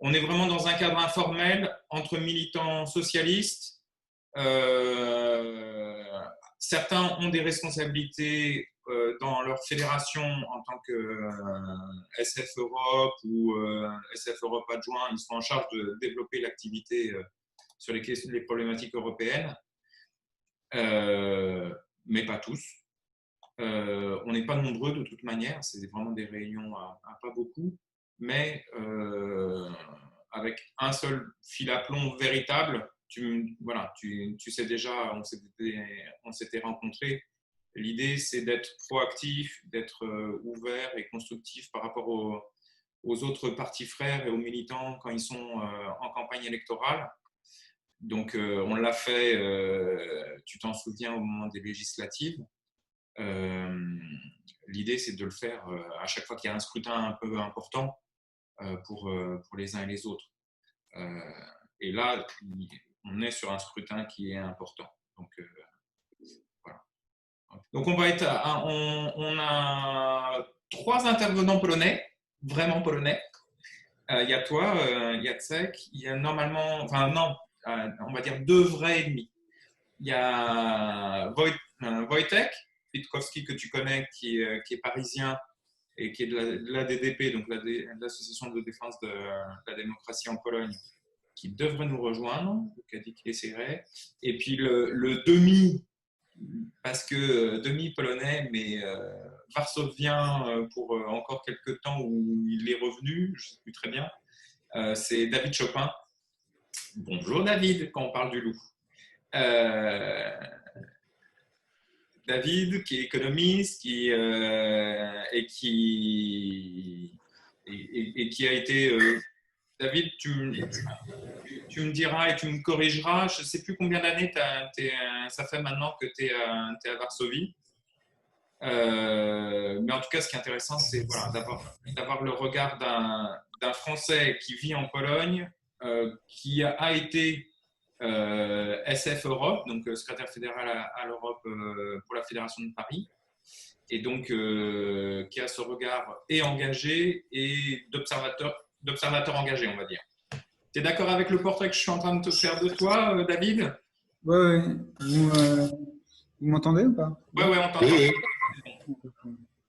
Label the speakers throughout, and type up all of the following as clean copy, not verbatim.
Speaker 1: On est vraiment dans un cadre informel entre militants socialistes. Certains ont des responsabilités dans leur fédération en tant que SF Europe ou SF Europe adjoint. Ils sont en charge de développer l'activité sur les problématiques européennes, mais pas tous. On n'est pas nombreux de toute manière, c'est vraiment des réunions à pas beaucoup, mais avec un seul fil à plomb véritable. Tu sais déjà, on s'était rencontrés. L'idée, c'est d'être proactif, d'être ouvert et constructif par rapport aux autres partis frères et aux militants quand ils sont en campagne électorale. Donc, on l'a fait, tu t'en souviens, au moment des législatives. L'idée, c'est de le faire à chaque fois qu'il y a un scrutin un peu important pour les uns et les autres. Et là, on est sur un scrutin qui est important. Donc, voilà. Donc, on a 3 intervenants polonais, vraiment polonais. Il y a toi, Jacek, il y a normalement, on va dire 2 vrais ennemis. Il y a Wojtek Witkowski, que tu connais, qui est parisien et qui est de l'ADDP, donc l'Association de défense de la démocratie en Pologne, qui devrait nous rejoindre, qui a dit qu'il essaierait. Et puis le demi, parce que demi-polonais, mais varsovien pour encore quelques temps où il est revenu, je ne sais plus très bien, c'est David Chopin. Bonjour David, quand on parle du loup. David, qui est économiste, qui a été... David, tu me diras et tu me corrigeras. Je ne sais plus combien d'années ça fait maintenant que tu es à Varsovie. Mais en tout cas, ce qui est intéressant, c'est d'avoir le regard d'un Français qui vit en Pologne, qui a été SF Europe, donc secrétaire fédéral à l'Europe pour la Fédération de Paris, et donc qui a ce regard et engagé et d'observateur engagé, on va dire. Tu es d'accord avec le portrait que je suis en train de te faire de toi, David?
Speaker 2: Oui. Vous m'entendez ou pas?
Speaker 1: Oui, on t'entend. Oui.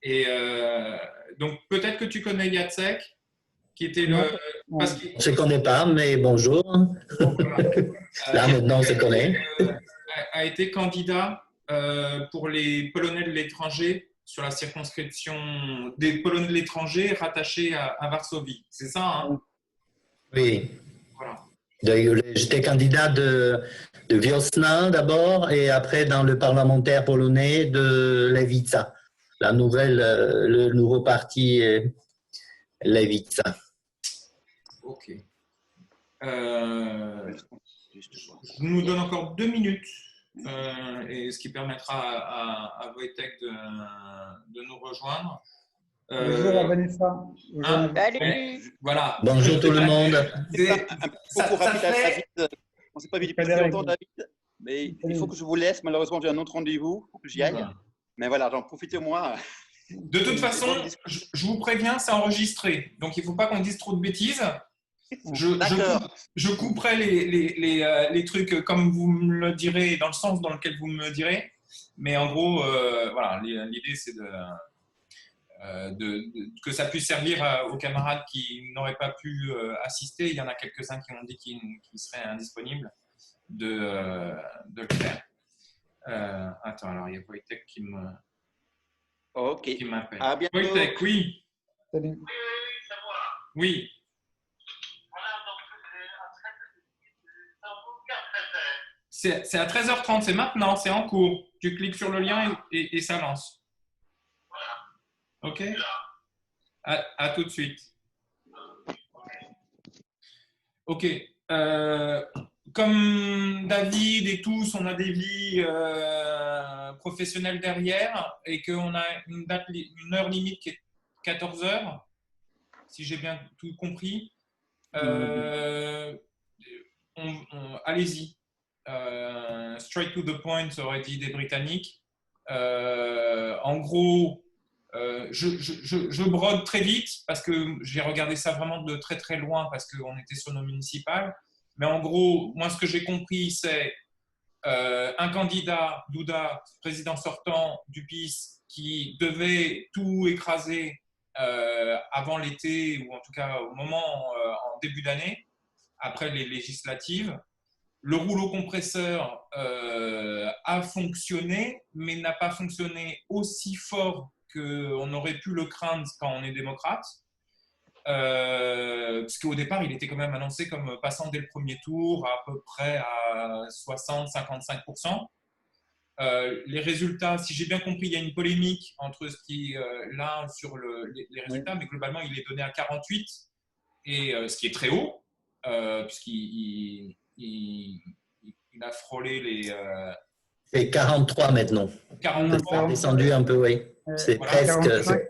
Speaker 1: Et donc, peut-être que tu connais Jacek, qui était le...
Speaker 3: Je ne connais pas, mais bonjour. Bon, voilà. Là, maintenant, on se connaît.
Speaker 1: A été candidat pour les Polonais de l'étranger sur la circonscription des Polonais de l'étranger rattachés à Varsovie. C'est ça, hein?
Speaker 3: Oui. Voilà. J'étais candidat de Wiosna d'abord et après dans le parlementaire polonais de Lewica, le nouveau parti Lewica.
Speaker 1: Ok. Je nous donne encore 2 minutes, et ce qui permettra à Wojtek de nous rejoindre.
Speaker 2: Bonjour à Vanessa.
Speaker 4: Salut.
Speaker 1: Voilà.
Speaker 3: Bonjour tout le monde.
Speaker 4: On ne s'est pas vu depuis très longtemps, David, mais il faut que je vous laisse. Malheureusement, j'ai un autre rendez-vous, il faut que j'y aille. Mais voilà, j'en profite au moins.
Speaker 1: De toute façon, je vous préviens, c'est enregistré. Donc, il ne faut pas qu'on dise trop de bêtises. Je couperai les trucs comme vous me le direz, dans le sens dans lequel vous me le direz. Mais en gros, voilà, l'idée, c'est que ça puisse servir aux camarades qui n'auraient pas pu assister. Il y en a quelques-uns qui ont dit qu'ils seraient indisponibles de le faire. Attends, alors il y a Wojtek qui m'appelle.
Speaker 4: À bientôt.
Speaker 1: Wojtek, oui.
Speaker 2: Salut.
Speaker 1: Oui. C'est à 13h30, c'est maintenant, c'est en cours. Tu cliques sur le lien et ça lance. Ok. À tout de suite. Ok. Comme David et tous, on a des vies professionnelles derrière et qu'on a une heure limite qui est 14h, si j'ai bien tout compris. Allez-y. Straight to the point, aurait dit des Britanniques. En gros, Je brode très vite parce que j'ai regardé ça vraiment de très très loin parce qu'on était sur nos municipales. Mais en gros, moi, ce que j'ai compris, c'est un candidat, Douda, président sortant du PiS, qui devait tout écraser avant l'été, ou en tout cas au moment, en début d'année, après les législatives. Le rouleau compresseur a fonctionné, mais n'a pas fonctionné aussi fort qu'on aurait pu le craindre quand on est démocrate. Parce qu'au départ, il était quand même annoncé comme passant dès le premier tour à peu près à 60-55%. Les résultats, si j'ai bien compris, il y a une polémique entre ce qui là sur les résultats, mais globalement, il est donné à 48, et ce qui est très haut, puisqu'il a frôlé les
Speaker 3: C'est 43 maintenant.
Speaker 1: 43.
Speaker 3: C'est descendu un peu, oui. C'est
Speaker 1: Voilà,
Speaker 3: presque.
Speaker 2: 45.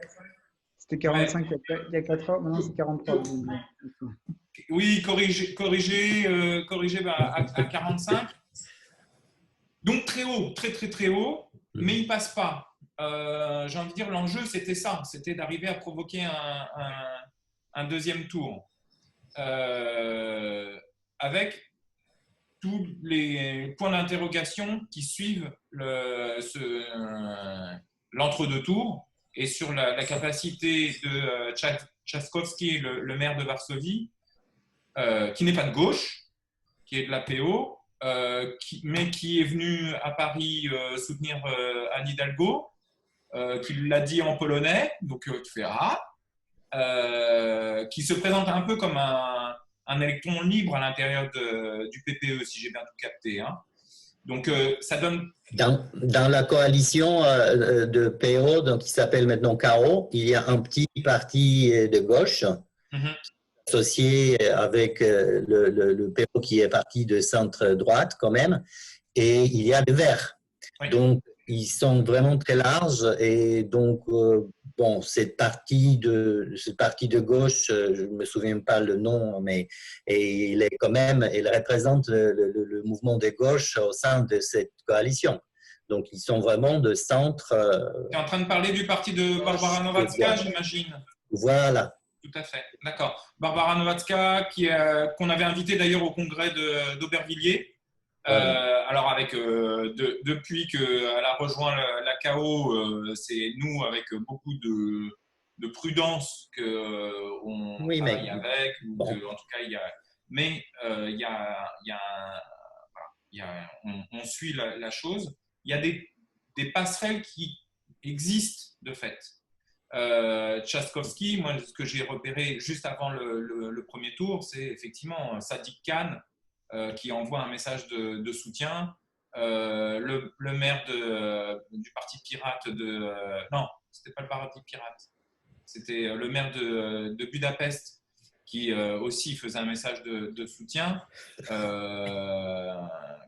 Speaker 2: C'était 45
Speaker 1: Ouais.
Speaker 2: il y a 4 heures, maintenant c'est 43.
Speaker 1: Oui, corrigé à 45. Donc très haut, très très très haut, mais il passe pas. J'ai envie de dire, l'enjeu c'était ça, c'était d'arriver à provoquer un deuxième tour avec tous les points d'interrogation qui suivent l'entre-deux tours et sur la capacité de Trzaskowski, le maire de Varsovie, qui n'est pas de gauche, qui est de la PO, mais qui est venu à Paris soutenir Anne Hidalgo, qui l'a dit en polonais, donc tu fais ah, qui se présente un peu comme un électron libre à l'intérieur du PPE, si j'ai bien tout capté. Hein. Donc ça donne.
Speaker 3: Dans la coalition de PO, donc, qui s'appelle maintenant CAO, il y a un petit parti de gauche associé avec le PO qui est parti de centre-droite quand même, et il y a les Verts. Oui. Donc, ils sont vraiment très larges et donc, bon, cette partie de gauche, je ne me souviens pas le nom, mais il représente le mouvement de gauche au sein de cette coalition. Donc, ils sont vraiment de centre.
Speaker 1: Tu es en train de parler du parti de Barbara Nowacka, j'imagine.
Speaker 3: Voilà.
Speaker 1: Tout à fait, d'accord. Barbara Nowacka, qu'on avait invitée d'ailleurs au congrès d'Aubervilliers. Alors depuis qu'elle a rejoint la KO, c'est nous avec beaucoup de prudence qu'on travaille avec, ou en tout cas il y a, mais on suit la chose. Il y a des passerelles qui existent de fait. Trzaskowski, moi ce que j'ai repéré juste avant le premier tour, c'est effectivement Sadiq Khan, qui envoie un message de soutien. Le maire du parti pirate non, c'était pas le parti pirate, c'était le maire de Budapest qui aussi faisait un message de soutien.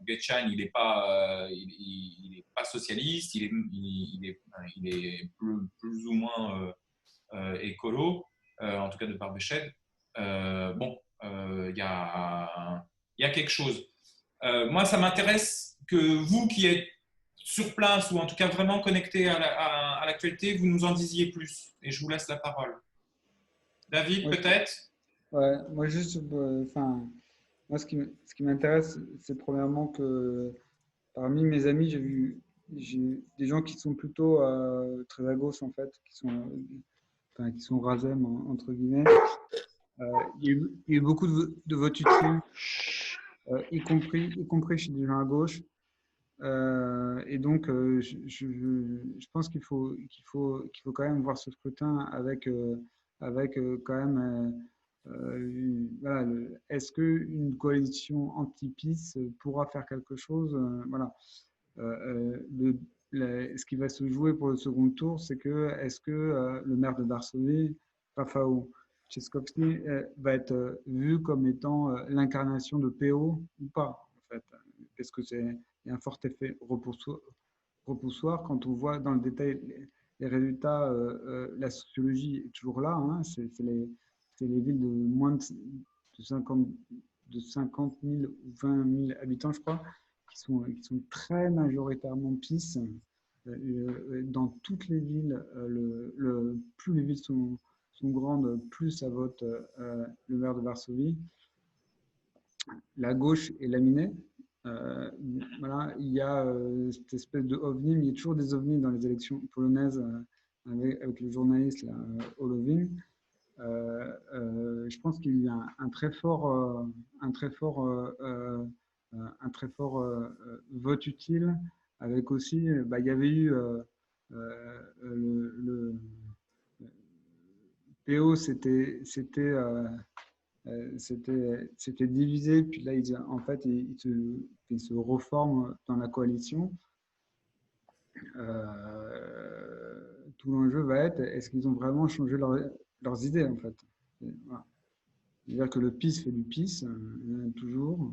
Speaker 1: Gökçen, il n'est pas, il est pas socialiste, il est plus ou moins écolo, en tout cas de par Béched. Bon, il y a quelque chose. Moi, ça m'intéresse que vous qui êtes sur place ou en tout cas vraiment connecté à l'actualité, vous nous en disiez plus. Et je vous laisse la parole. David, peut-être?
Speaker 2: Ouais, moi juste, moi ce qui m'intéresse, c'est premièrement que parmi mes amis, j'ai des gens qui sont plutôt très à gauche en fait, qui sont rasem entre guillemets. Il y a eu beaucoup de votes utiles, y compris chez des gens à gauche. Et donc, je pense qu'il faut quand même voir ce scrutin avec quand même voilà, est-ce qu'une coalition anti-PiS pourra faire quelque chose? Voilà. Ce qui va se jouer pour le second tour, c'est est-ce que le maire de Varsovie, Rafał Trzaskowski, va être vu comme étant l'incarnation de PO ou pas, en fait? Est-ce que il y a un fort effet repoussoir quand on voit dans le détail les résultats, la sociologie est toujours là, hein, c'est les villes de moins de 50 000 ou 20 000 habitants, je crois, qui sont très majoritairement PiS. dans toutes les villes, plus les villes sont grandes, plus ça vote le maire de Varsovie. La gauche est laminée. Voilà, il y a cette espèce de ovni, mais il y a toujours des ovnis dans les élections polonaises avec le journaliste là, Holovin. Je pense qu'il y a un très fort vote utile, avec aussi, il y avait eu le PO, c'était divisé, puis là, en fait, ils se reforment dans la coalition. Tout l'enjeu va être, est-ce qu'ils ont vraiment changé leurs idées, en fait. Voilà. C'est-à-dire que le PiS fait du PiS, toujours,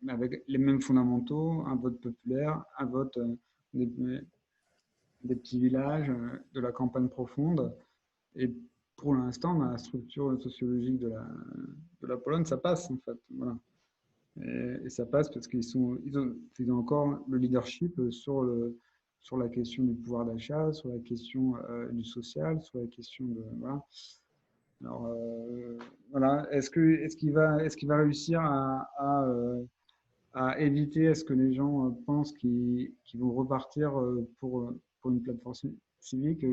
Speaker 2: avec les mêmes fondamentaux, un vote populaire, un vote des petits villages, de la campagne profonde. Et pour l'instant, dans la structure sociologique de la Pologne, ça passe, en fait. Voilà. Et ça passe parce qu'ils ont encore le leadership sur la question du pouvoir d'achat, sur la question du social, sur la question de... Voilà. Alors, voilà. Est-ce qu'il va réussir à éviter, est-ce que les gens pensent qu'ils vont repartir pour une plateforme civique?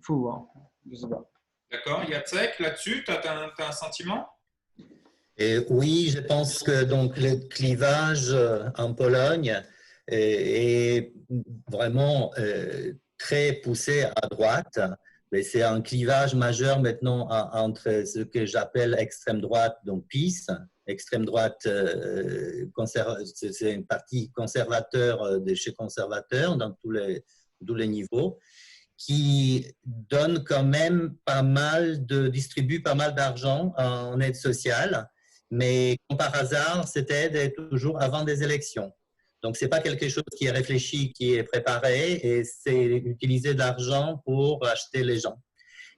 Speaker 2: Faut voir, je sais pas.
Speaker 1: D'accord, Jacek, là-dessus, tu as un sentiment?
Speaker 3: Et oui, je pense que donc le clivage en Pologne est vraiment très poussé à droite, mais c'est un clivage majeur maintenant entre ce que j'appelle extrême droite, donc PiS, extrême droite, c'est un parti conservateur de chez conservateur dans tous les niveaux, qui donne quand même distribue pas mal d'argent en aide sociale, mais comme par hasard, cette aide est toujours avant des élections. Donc, ce n'est pas quelque chose qui est réfléchi, qui est préparé, et c'est utiliser de l'argent pour acheter les gens.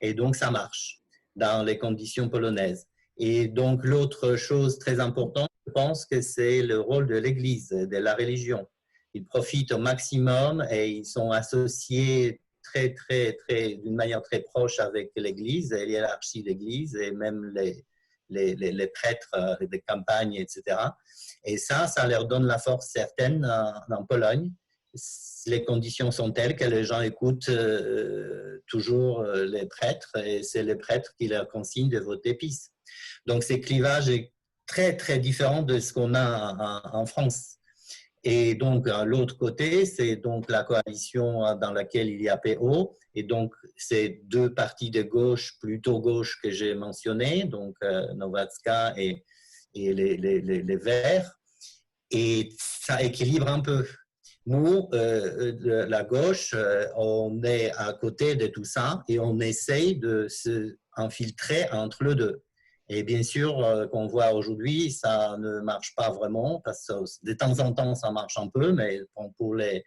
Speaker 3: Et donc, ça marche dans les conditions polonaises. Et donc, l'autre chose très importante, je pense que c'est le rôle de l'Église, de la religion. Ils profitent au maximum et ils sont associés d'une manière très proche avec l'Église, et l'hiérarchie de l'Église, et même les prêtres des campagnes, etc. Et ça leur donne la force certaine en Pologne. Les conditions sont telles que les gens écoutent toujours les prêtres, et c'est les prêtres qui leur consignent de voter PiS. Donc, ce clivage est très, très différent de ce qu'on a en France. Et donc, à l'autre côté, c'est donc la coalition dans laquelle il y a PO. Et donc, c'est deux partis de gauche, plutôt gauche que j'ai mentionnés, donc Nowacka et les Verts. Et ça équilibre un peu. Nous, la gauche, on est à côté de tout ça et on essaye de se infiltrer entre les deux. Et bien sûr, qu'on voit aujourd'hui, ça ne marche pas vraiment, parce que de temps en temps, ça marche un peu, mais pour les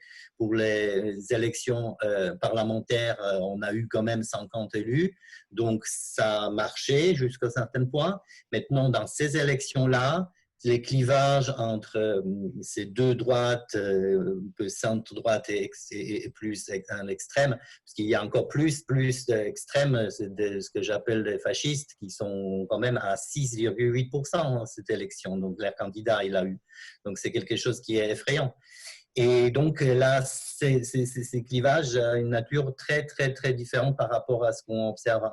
Speaker 3: élections parlementaires, on a eu quand même 50 élus, donc ça a marché jusqu'à un certain point. Maintenant, dans ces élections-là, les clivages entre ces deux droites, un peu centre-droite et plus à l'extrême, parce qu'il y a encore plus d'extrêmes, c'est de ce que j'appelle les fascistes, qui sont quand même à 6,8% cette élection. Donc, leur candidat, il a eu. Donc, c'est quelque chose qui est effrayant. Et donc, là, ces clivages ont une nature très, très, très différente par rapport à ce qu'on observe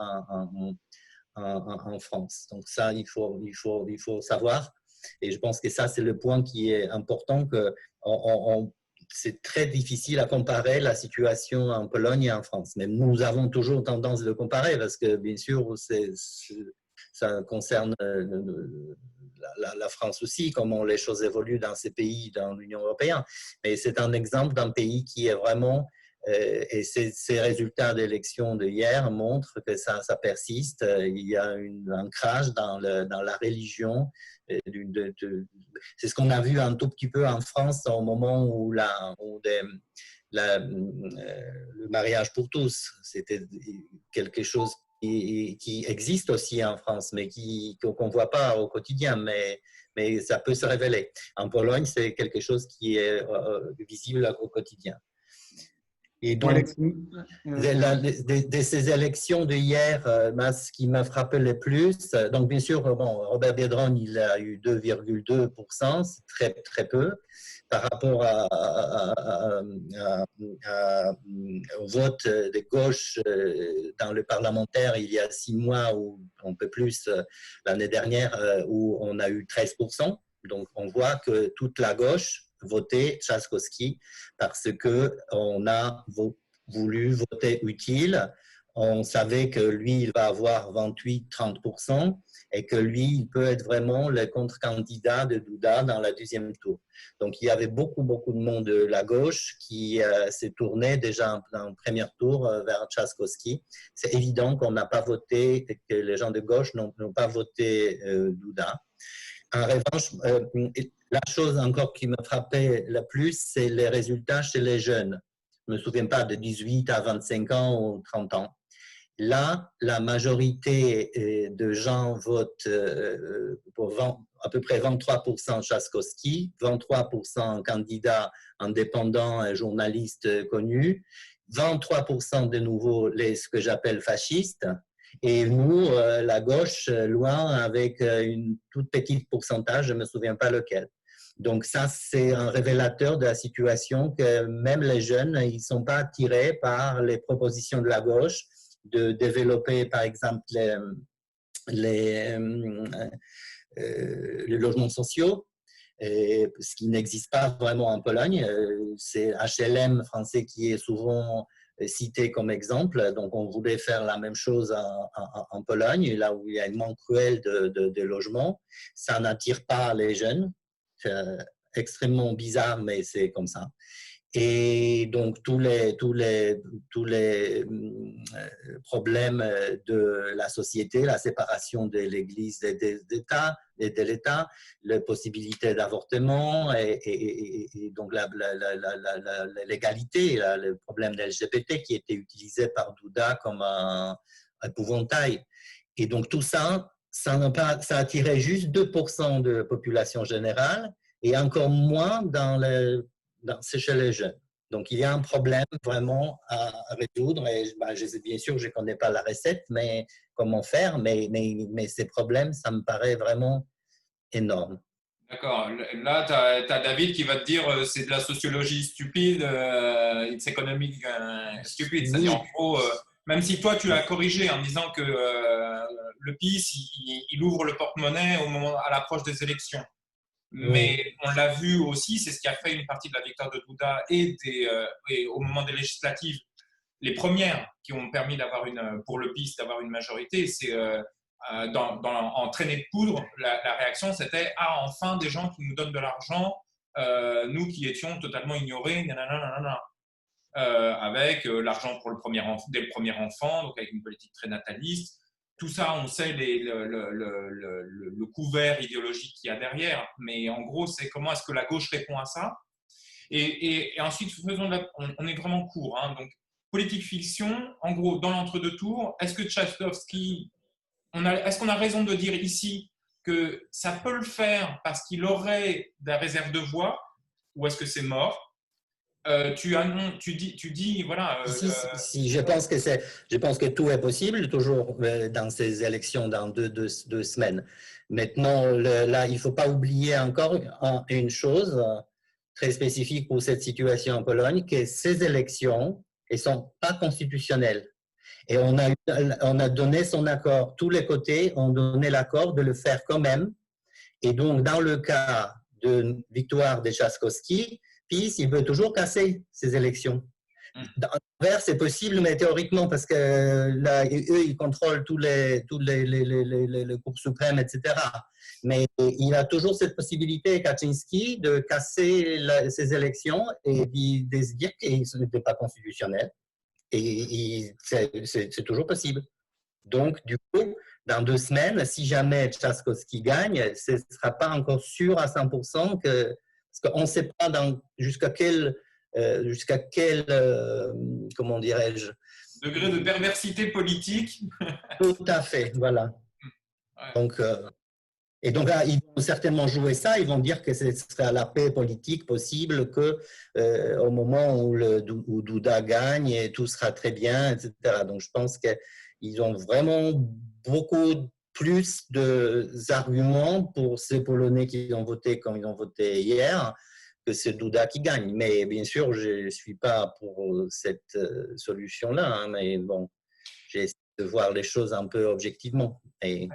Speaker 3: en France. Donc, ça, il faut savoir. Et je pense que ça, c'est le point qui est important, que c'est très difficile à comparer la situation en Pologne et en France. Mais nous avons toujours tendance de comparer parce que, bien sûr, ça concerne la France aussi, comment les choses évoluent dans ces pays, dans l'Union européenne. Mais c'est un exemple d'un pays qui est vraiment... et ces résultats d'élection de hier montrent que ça persiste. Il y a un ancrage dans la religion. C'est ce qu'on a vu un tout petit peu en France au moment où le mariage pour tous, c'était quelque chose qui existent aussi en France, mais qu'on ne voit pas au quotidien, mais ça peut se révéler. En Pologne, c'est quelque chose qui est visible au quotidien. Et donc, de ces élections d'hier, ce qui m'a frappé le plus, donc bien sûr, Robert Biedroń, il a eu 2,2%, c'est très, très peu, par rapport au vote de gauche dans le parlementaire il y a 6 mois, ou un peu plus l'année dernière, où on a eu 13%. Donc, on voit que toute la gauche votait Trzaskowski parce qu'on a voulu voter utile. On savait que lui, il va avoir 28-30% et que lui, il peut être vraiment le contre-candidat de Duda dans la deuxième tour. Donc, il y avait beaucoup de monde de la gauche qui s'est tourné déjà en premier tour vers Trzaskowski. C'est évident qu'on n'a pas voté, que les gens de gauche n'ont pas voté Duda. En revanche, la chose encore qui me frappait le plus, c'est les résultats chez les jeunes. Je ne me souviens pas de 18 à 25 ans ou 30 ans. Là, la majorité de gens votent pour à peu près 23% Trzaskowski, 23% candidats indépendants et journalistes connus, 23% de nouveau ce que j'appelle fascistes, et nous, la gauche, loin, avec une toute petite pourcentage, je ne me souviens pas lequel. Donc ça, c'est un révélateur de la situation que même les jeunes, ils ne sont pas attirés par les propositions de la gauche de développer, par exemple, les logements sociaux, ce qui n'existe pas vraiment en Pologne. C'est HLM français qui est souvent cité comme exemple. Donc, on voulait faire la même chose en Pologne, là où il y a un manque cruel de logements. Ça n'attire pas les jeunes. C'est extrêmement bizarre, mais c'est comme ça. Et donc, tous les problèmes de la société, la séparation de l'Église et de l'État, les possibilités d'avortement et donc la légalité, le problème de LGBT qui était utilisé par Duda comme un épouvantail. Et donc, tout ça, ça attirait juste 2% de la population générale et encore moins c'est chez les jeunes. Donc, il y a un problème vraiment à résoudre. Et bien sûr, je ne connais pas la recette, mais comment faire. Mais ces problèmes, ça me paraît vraiment énorme.
Speaker 1: D'accord. Là, tu as David qui va te dire c'est de la sociologie stupide, it's economic stupide. C'est-à-dire, en gros, même si toi, tu l'as corrigé en disant que le PiS, il ouvre le porte-monnaie à l'approche des élections. Mais on l'a vu aussi, c'est ce qui a fait une partie de la victoire de Duda et au moment des législatives, les premières qui ont permis pour le PiS d'avoir une majorité, c'est en traînée de poudre, la réaction c'était « Ah, enfin des gens qui nous donnent de l'argent, nous qui étions totalement ignorés, avec l'argent pour dès le premier enfant, donc avec une politique très nataliste. » Tout ça, on sait le couvert idéologique qu'il y a derrière, mais en gros, c'est comment est-ce que la gauche répond à ça. Et ensuite, on est vraiment court. Hein, donc, politique fiction, en gros, dans l'entre-deux tours, est-ce que Trzaskowski, est-ce qu'on a raison de dire ici que ça peut le faire parce qu'il aurait des réserves de voix, ou est-ce que c'est mort? Tu dis voilà.
Speaker 3: Si, je pense que tout est possible toujours dans ces élections dans deux semaines. Maintenant, là, il ne faut pas oublier encore une chose très spécifique pour cette situation en Pologne, que ces élections ne sont pas constitutionnelles. Et on a donné son accord. Tous les côtés ont donné l'accord de le faire quand même. Et donc, dans le cas de victoire de Trzaskowski, PiS, il veut toujours casser ces élections. L'envers, c'est possible, mais théoriquement, parce que là, eux, ils contrôlent tous les cours suprêmes, etc. Mais il a toujours cette possibilité, Kaczynski, de casser ces élections et de se dire qu'ils n'étaient pas constitutionnels. Et c'est toujours possible. Donc, du coup, dans 2 semaines, si jamais Trzaskowski gagne, ce ne sera pas encore sûr à 100% parce qu'on ne sait pas jusqu'à quel comment dirais-je,
Speaker 1: Degré de perversité politique.
Speaker 3: Tout à fait, voilà.
Speaker 1: Ouais.
Speaker 3: Donc, et donc, là, ils vont certainement jouer ça. Ils vont dire que ce serait la paix politique possible que au moment où Douda gagne, et tout sera très bien, etc. Donc, je pense qu'ils ont vraiment beaucoup plus d'arguments pour ces Polonais qui ont voté comme ils ont voté hier que c'est Douda qui gagne. Mais bien sûr, je ne suis pas pour cette solution-là. Hein, mais bon, j'essaie de voir les choses un peu objectivement. Et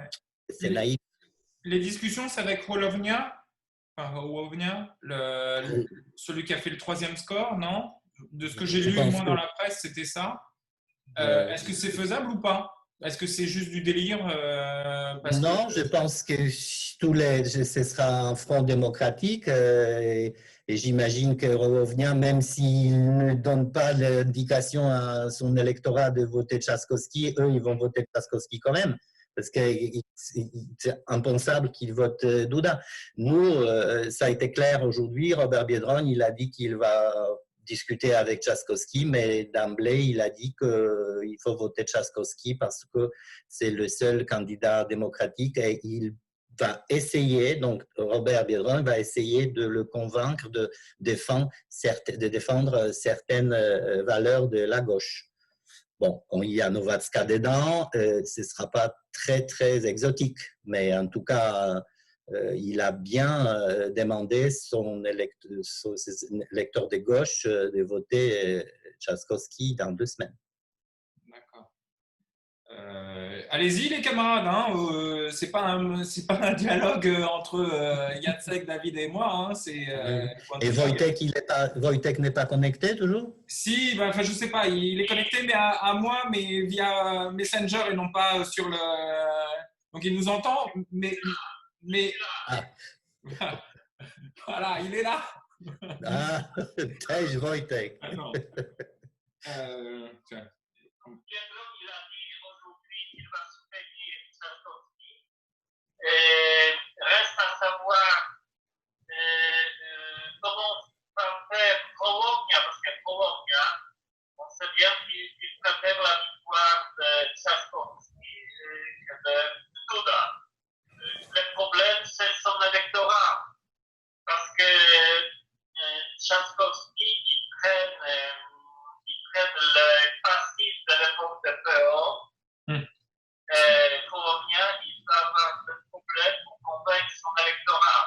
Speaker 3: c'est naïf.
Speaker 1: Les discussions, c'est avec Hołownia, celui qui a fait le 3e score, non? De ce que j'ai lu moi dans la presse, c'était ça. Est-ce que c'est faisable ou pas? Est-ce que c'est juste du délire
Speaker 3: Non, je pense que ce sera un front démocratique et j'imagine que Hołownia, même s'il ne donne pas l'indication à son électorat de voter Trzaskowski, eux, ils vont voter Trzaskowski quand même. Parce que c'est impensable qu'il vote Douda. Nous, ça a été clair aujourd'hui. Robert Biedroń, il a dit qu'il va discuter avec Trzaskowski, mais d'emblée, il a dit qu'il faut voter Trzaskowski parce que c'est le seul candidat démocratique et il va essayer, donc Robert Biedroń va essayer de le convaincre de défendre certaines valeurs de la gauche. Bon, quand il y a Nowacka dedans, ce ne sera pas très, très exotique. Mais en tout cas, il a bien demandé ses électeurs de gauche de voter Trzaskowski dans 2 semaines.
Speaker 1: D'accord. Allez-y les camarades, hein, c'est pas un dialogue entre Jacek, David et moi. Hein,
Speaker 3: et Wojtek n'est pas connecté toujours?
Speaker 1: Si, ben, enfin je sais pas, il est connecté mais à moi, mais via Messenger et non pas sur le. Donc il nous entend, mais voilà, il est là.
Speaker 3: Ah, Tej Wojtek.
Speaker 1: Ah, non. Tiens.
Speaker 5: Reste à savoir comment va faire Hołownia, parce que Hołownia, on sait bien qu'il préfère la victoire de Trzaskowski que de Duda. Le problème, c'est son électorat, parce que Trzaskowski, il traîne le passif de l'époque de PO. Hołownia, il va avoir ce problème pour convaincre son électorat.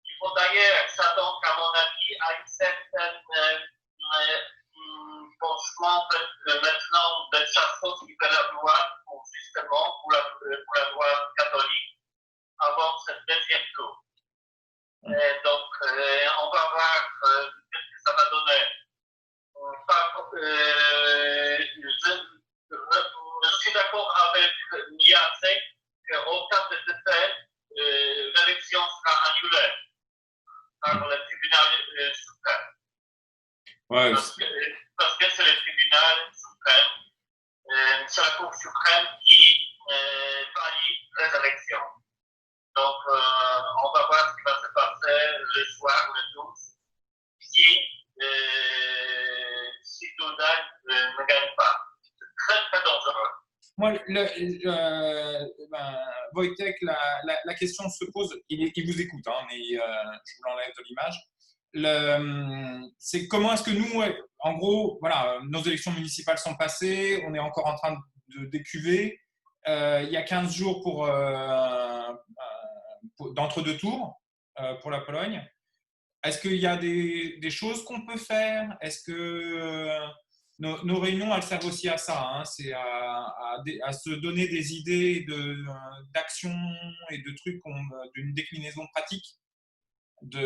Speaker 5: Il faut d'ailleurs s'attendre, à mon avis, à une certaine penchement maintenant de Trzaskowski vers la droite, justement pour la droite catholique, avant ce 2e tour. Donc, on va voir ce que ça va donner. Je suis d'accord avec Jacek qu'au cas de défaite, l'élection sera annulée par le tribunal suprême.
Speaker 1: Ouais,
Speaker 5: parce que c'est le tribunal suprême, c'est la Cour suprême qui valide les élections. Donc, on va voir ce qui va se passer le soir, le 12, si Duda ne gagne pas. C'est très, très dangereux.
Speaker 1: Moi, Wojtek, la question se pose, il vous écoute, hein, mais je vous l'enlève de l'image. C'est comment est-ce que nous, en gros, voilà, nos élections municipales sont passées, on est encore en train de décuver. Il y a 15 jours d'entre-deux tours pour la Pologne. Est-ce qu'il y a des choses qu'on peut faire? Est-ce que nos réunions, elles servent aussi à ça, hein, c'est à se donner des idées d'action et de trucs, d'une déclinaison pratique de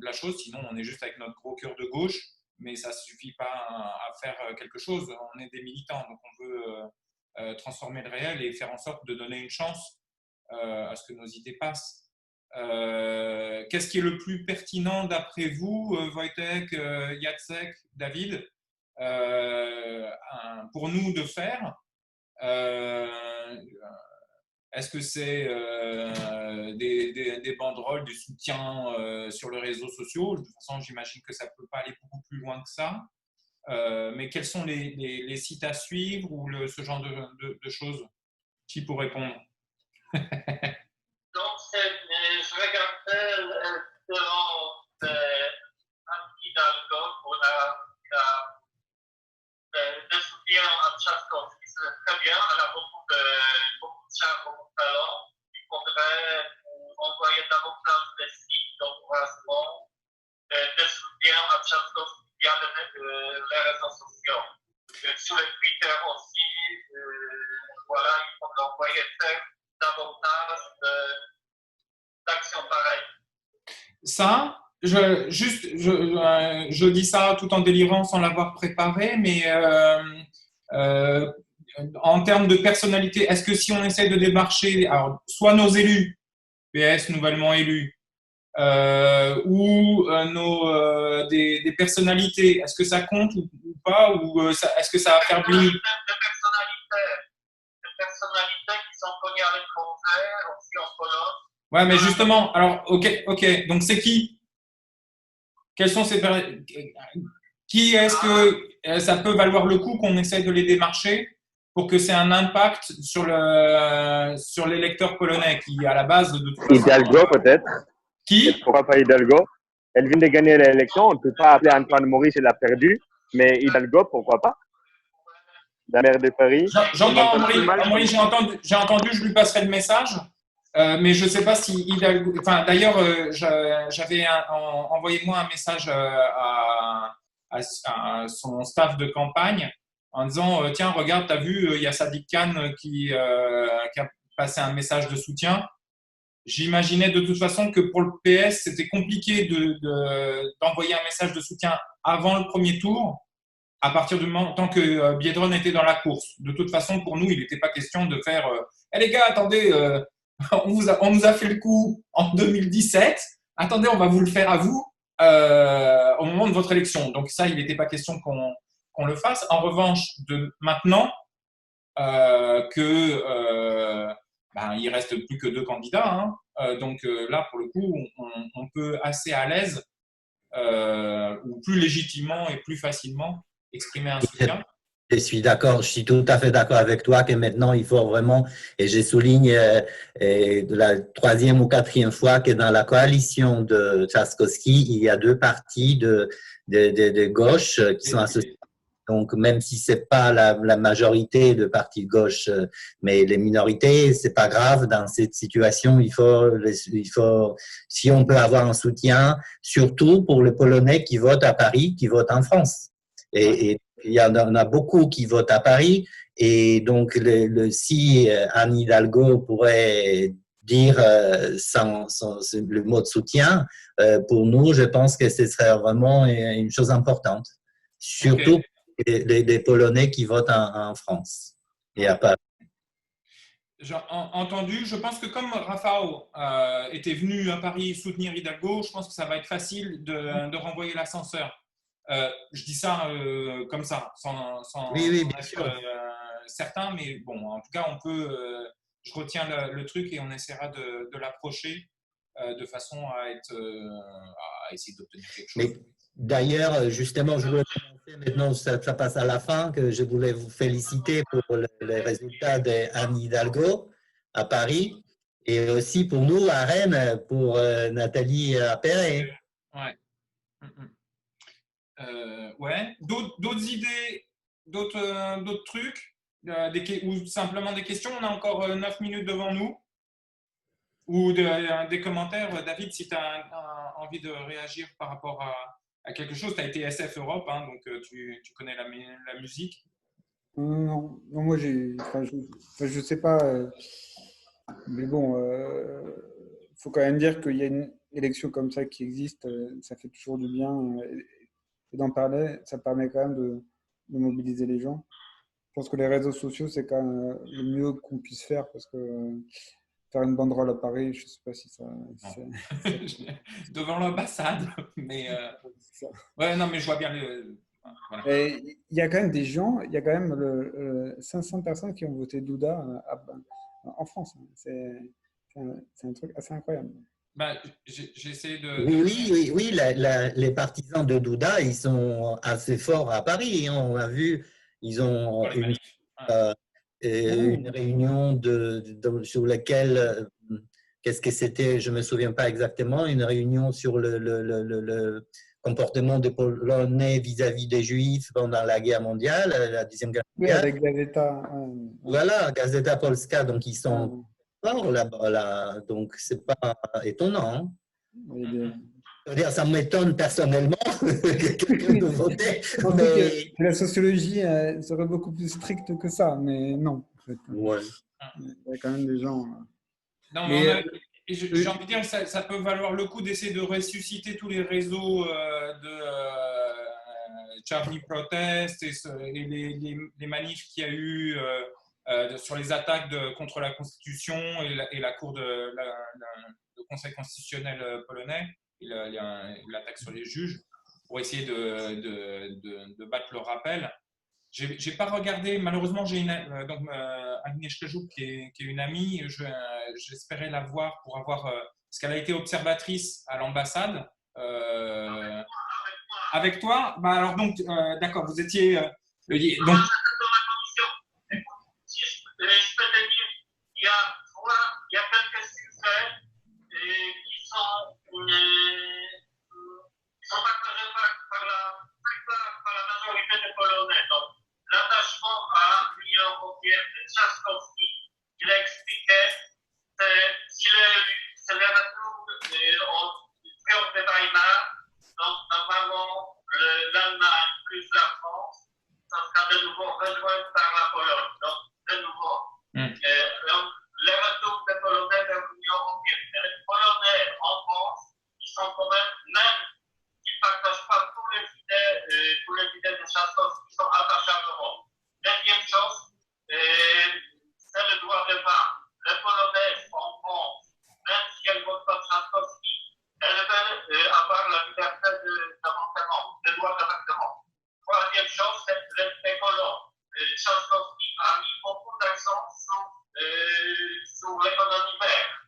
Speaker 1: la chose. Sinon, on est juste avec notre gros cœur de gauche, mais ça ne suffit pas à faire quelque chose. On est des militants, donc on veut transformer le réel et faire en sorte de donner une chance à ce que nos idées passent. Qu'est-ce qui est le plus pertinent d'après vous, Wojtek, Jacek, David, pour nous de faire? Est-ce que c'est des banderoles, du soutien sur les réseaux sociaux? De toute façon, j'imagine que ça ne peut pas aller beaucoup plus loin que ça. Mais quels sont les sites à suivre ou ce genre de choses? Qui pour répondre?
Speaker 5: Donc, je regardais dans Anne Hidalgo pour le soutien à Tchaïkovski. C'est très bien, elle a beaucoup de charme, beaucoup de talent. Il faudrait envoyer davantage de signes d'encouragement, de soutien à Tchaïkovski via les réseaux sociaux. Sur le Twitter aussi, voilà, il faut envoyer davantage d'actions pareilles.
Speaker 1: Ça, je dis ça tout en délirant sans l'avoir préparé, mais en termes de personnalité, est-ce que si on essaie de démarcher, alors, soit nos élus, PS nouvellement élus, ou des personnalités, est-ce que ça compte ou pas, ou est-ce que ça affaiblit?
Speaker 5: Des personnalités qui sont connues à l'étranger, aussi en Pologne.
Speaker 1: Ouais, mais justement, alors, ok, donc c'est qui? Quels sont ces qui est-ce que ça peut valoir le coup qu'on essaie de les démarcher pour que c'est un impact sur l'électeur polonais qui, à la base, de toute façon…
Speaker 6: Hidalgo, peut-être.
Speaker 1: Qui?
Speaker 6: Pourquoi pas Hidalgo? Elle vient de gagner l'élection. On ne peut pas appeler Antoine Maurice, elle a perdu. Mais Hidalgo, pourquoi pas? La maire de Paris.
Speaker 1: J'entends Amaury, j'ai entendu, je lui passerai le message. Mais je ne sais pas si Hidalgo… Enfin, d'ailleurs, j'avais envoyé moi un message à son staff de campagne en disant tiens, regarde, tu as vu, il y a Sadiq Khan qui a passé un message de soutien. J'imaginais de toute façon que pour le PS, c'était compliqué d'envoyer un message de soutien avant le premier tour, à partir du moment tant que Biedron était dans la course. De toute façon, pour nous, il n'était pas question de faire hey, les gars, attendez, on nous a fait le coup en 2017. Attendez, on va vous le faire à vous au moment de votre élection. Donc ça, il n'était pas question qu'on le fasse. En revanche, de maintenant il reste plus que 2 candidats. Donc là, pour le coup, on peut assez à l'aise ou plus légitimement et plus facilement exprimer un soutien.
Speaker 3: Je suis d'accord, je suis tout à fait d'accord avec toi que maintenant il faut vraiment, et je souligne de la 3e ou 4e fois que dans la coalition de Trzaskowski, il y a 2 partis de gauche qui sont associés. Donc, même si c'est pas la majorité de partis de gauche, mais les minorités, c'est pas grave. Dans cette situation, il faut, si on peut avoir un soutien, surtout pour les Polonais qui votent à Paris, qui votent en France. Et il y en a beaucoup qui votent à Paris. Et donc, si Anne Hidalgo pourrait dire le mot de soutien, pour nous, je pense que ce serait vraiment une chose importante. Surtout des Polonais qui votent en France et à Paris.
Speaker 1: J'ai entendu, je pense que comme Rafał était venu à Paris soutenir Hidalgo, je pense que ça va être facile de renvoyer l'ascenseur. Je dis ça comme ça, sans
Speaker 3: bien
Speaker 1: être
Speaker 3: sûr.
Speaker 1: certain, mais bon, en tout cas, on peut. Je retiens le truc et on essaiera de l'approcher de façon à essayer d'obtenir quelque chose.
Speaker 3: Mais d'ailleurs, justement, je voulais commencer maintenant, ça passe à la fin, que je voulais vous féliciter pour les résultats d'Anne Hidalgo à Paris et aussi pour nous à Rennes, pour Nathalie Appéré.
Speaker 1: Ouais. Ouais. D'autres idées, d'autres trucs, ou simplement des questions. On a encore 9 minutes devant nous. Ou des commentaires. David, si tu as envie de réagir par rapport à quelque chose, tu as été SF Europe, donc tu connais la musique.
Speaker 2: Non, moi je sais pas, mais bon, faut quand même dire qu'il y a une élection comme ça qui existe, ça fait toujours du bien. Et d'en parler, ça permet quand même de mobiliser les gens. Je pense que les réseaux sociaux, c'est quand même le mieux qu'on puisse faire parce que faire une banderole à Paris, je ne sais pas si ça…
Speaker 1: Devant l'ambassade, mais… Ouais, non, mais je vois bien le…
Speaker 2: Voilà. Il y a quand même des gens, il y a quand même 500 personnes qui ont voté Douda en France. C'est un truc assez incroyable.
Speaker 1: Bah, j'essaie de…
Speaker 3: Oui, les partisans de Douda, ils sont assez forts à Paris, hein. On a vu, ils ont une réunion sur laquelle, qu'est-ce que c'était, je ne me souviens pas exactement, une réunion sur le comportement des Polonais vis-à-vis des Juifs pendant la guerre mondiale, la Deuxième Guerre
Speaker 2: Oui,
Speaker 3: mondiale.
Speaker 2: avec Gazeta.
Speaker 3: Voilà, Gazeta Polska, donc ils sont forts là-bas, là. Donc c'est pas étonnant, hein. C'est-à-dire, ça m'étonne personnellement que quelqu'un de voter, mais…
Speaker 2: Que la sociologie serait beaucoup plus stricte que ça, mais non, en fait.
Speaker 3: Ouais.
Speaker 2: Il y a quand même des gens…
Speaker 1: Non,
Speaker 2: Mais,
Speaker 1: j'ai envie de dire que ça peut valoir le coup d'essayer de ressusciter tous les réseaux de Charlie Protest et les manifs qu'il y a eu sur les attaques contre la Constitution et la Cour le Conseil constitutionnel polonais et l'attaque sur les juges pour essayer de battre le rappel. J'ai pas regardé, malheureusement, j'ai Agnieszka Żuk qui est une amie, j'espérais la voir pour avoir, parce qu'elle a été observatrice à l'ambassade. Avec toi, bah alors donc, d'accord, vous étiez. Donc…
Speaker 5: Il y a quelques succès qui sont partagés par la majorité des Polonais. Donc, l'attachement à l'Union européenne de Trzaskowski, il a expliqué que s'il est élu, c'est le retour du triomphre de Weimar. Donc, normalement, l'Allemagne plus la France, ça sera de nouveau rejoint par la Pologne. Donc, de nouveau, le retour des Polonais vers l'Union européenne. Les Polonais en France, ils sont quand même ils ne partagent pas tous les idées de Trzaskowski qui sont attachés à l'Europe. Deuxième chose, c'est le droit de vote. Les Polonais en France, même si elles ne votent pas Trzaskowski, elles veulent avoir la liberté d'avortement, le droit d'avortement. Troisième chose, c'est les colons. Trzaskowski a mis beaucoup d'accent sur l'économie verte.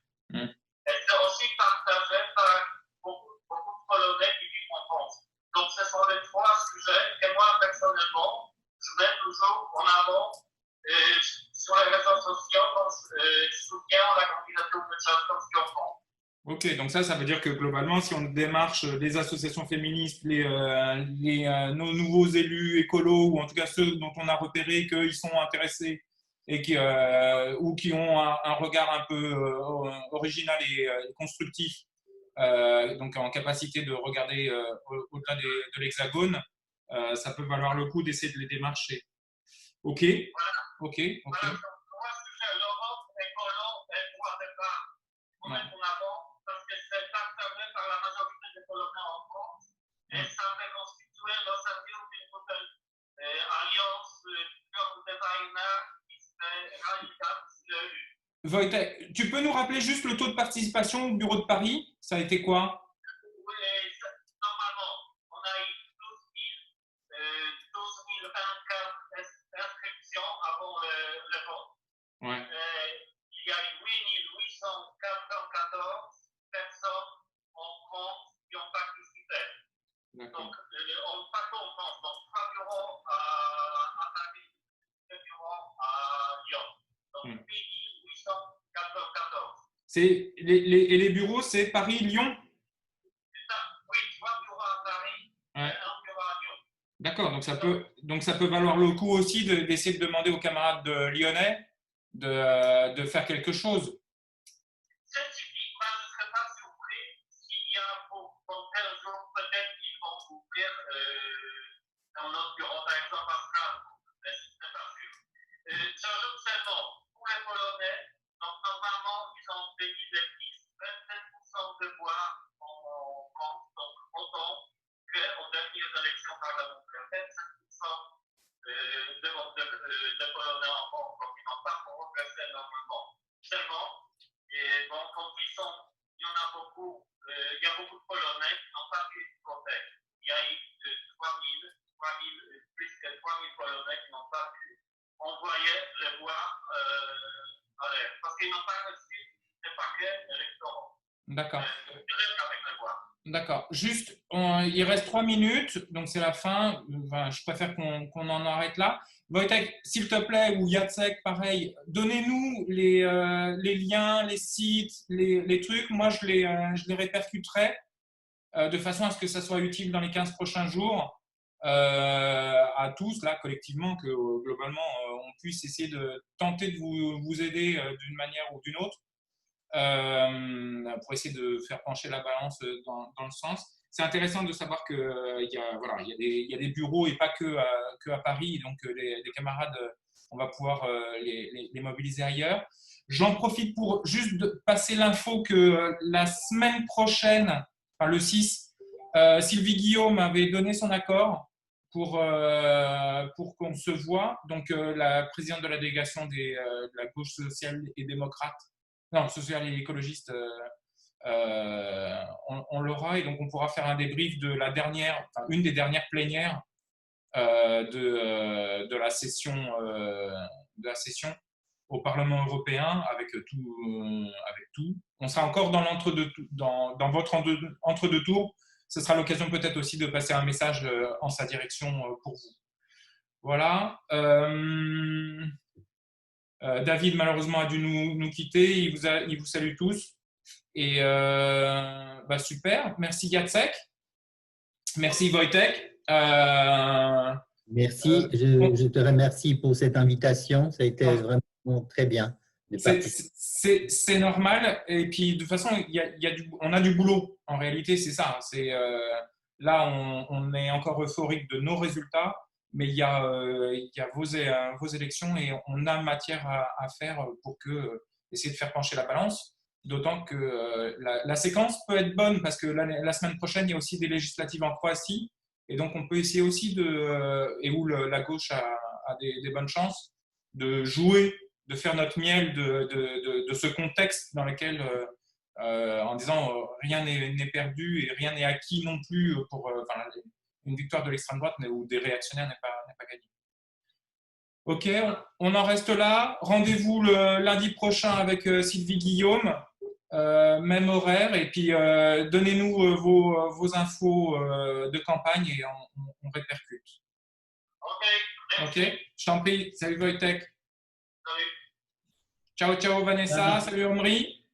Speaker 5: Et c'est aussi partagé par beaucoup de Polonais qui vivent en France. Donc, ce sont les trois sujets que moi, personnellement, je mets toujours en avant sur les réseaux sociaux quand je soutiens la candidature de Trzaskowski en France.
Speaker 1: Ok, donc ça veut dire que globalement, si on démarche les associations féministes, nos nouveaux élus écolos, ou en tout cas ceux dont on a repéré qu'ils sont intéressés et ou qui ont un regard un peu original et constructif, donc en capacité de regarder au-delà de l'hexagone, ça peut valoir le coup d'essayer de les démarcher. Ok, ok.
Speaker 5: Voilà, trois sujets, l'Europe, écolo et le droit de vote. On met en avant parce que c'est partagé par la majorité des Polonais en France et ça fait constituer l'ossature d'une nouvelle alliance de Weimar qui serait radicale s'il est élu.
Speaker 1: Wojtek, tu peux nous rappeler juste le taux de participation au bureau de Paris? Ça a été quoi?
Speaker 5: Oui, normalement, on a eu 12 024 inscriptions avant le vote.
Speaker 1: Ouais.
Speaker 5: Il y a eu 8 894 personnes en France qui ont participé. Donc, partout en France, donc 3 bureaux à Paris, 2 bureaux à Lyon. Donc, 8 894.
Speaker 1: Et les bureaux, c'est Paris, Lyon?
Speaker 5: Oui, 3 bureaux à Paris et 1 bureau à Lyon.
Speaker 1: D'accord, donc ça peut valoir le coup aussi d'essayer de demander aux camarades lyonnais de faire quelque chose.
Speaker 5: C'est typiquement, je ne serais pas surpris s'il y a pour 15 jours, peut-être qu'ils vont ouvrir dans notre bureau, par exemple, à Strasbourg. Mais je ne suis pas sûr. J'ajoute seulement, pour les Polonais, donc normalement, ils ont béni des 27% de voix en France, donc autant qu'aux dernières élections parlementaires. 27% de Polonais en France, donc ils n'ont pas progressé énormément. Seulement, et bon, comme il y en a beaucoup, il y a beaucoup de Polonais qui n'ont pas pu voter. Il y a eu plus que 3 000 Polonais qui n'ont pas pu envoyer les voix à l'air parce qu'ils n'ont pas reçu les paquets électoraux.
Speaker 1: D'accord.
Speaker 5: Je reste avec le voix.
Speaker 1: D'accord. Juste, il reste 3 minutes, donc c'est la fin. Enfin, je préfère qu'on en arrête là. Wojtek, s'il te plaît, ou Jacek, pareil, donnez-nous les liens, les sites, les trucs. Moi, je les répercuterai de façon à ce que ça soit utile dans les 15 prochains jours à tous, là, collectivement, que globalement, on puisse essayer de tenter de vous aider d'une manière ou d'une autre. Pour essayer de faire pencher la balance dans le sens. C'est intéressant de savoir qu'il y a des bureaux et pas que à Paris, donc les camarades, on va pouvoir les mobiliser ailleurs. J'en profite pour juste de passer l'info que la semaine prochaine, enfin le 6, Sylvie Guillaume avait donné son accord pour qu'on se voit. Donc la présidente de la délégation de la gauche sociale et démocrate, non, social et écologiste, on l'aura, et donc on pourra faire un débrief de une des dernières plénières de la session au Parlement européen avec tout. On sera encore dans l'entre-deux, dans votre entre-deux tours. Ce sera l'occasion peut-être aussi de passer un message en sa direction pour vous. Voilà. David, malheureusement, a dû nous quitter. Il vous salue tous. Et super. Merci, Jacek. Merci, Wojtek.
Speaker 3: Merci. Je te remercie pour cette invitation. Ça a été vraiment très bien.
Speaker 1: C'est normal. Et puis, de toute façon, on a du boulot. En réalité, c'est ça. Là, on est encore euphorique de nos résultats. Mais il y a vos élections et on a matière à faire pour essayer de faire pencher la balance. D'autant que la séquence peut être bonne parce que la semaine prochaine, il y a aussi des législatives en Croatie. Et donc, on peut essayer aussi et où la gauche a des bonnes chances de jouer, de faire notre miel de ce contexte dans lequel, en disant rien n'est perdu et rien n'est acquis non plus pour une victoire de l'extrême droite ou des réactionnaires n'est pas gagnée. Ok, on en reste là. Rendez-vous le lundi prochain avec Sylvie Guillaume, même horaire, et puis donnez-nous vos infos de campagne et on répercute. Ok, je t'en prie. Salut Wojtek.
Speaker 5: Salut.
Speaker 1: Ciao, ciao Vanessa. Salut Omri.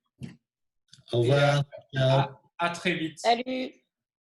Speaker 3: Au revoir.
Speaker 1: À très vite.
Speaker 7: Salut.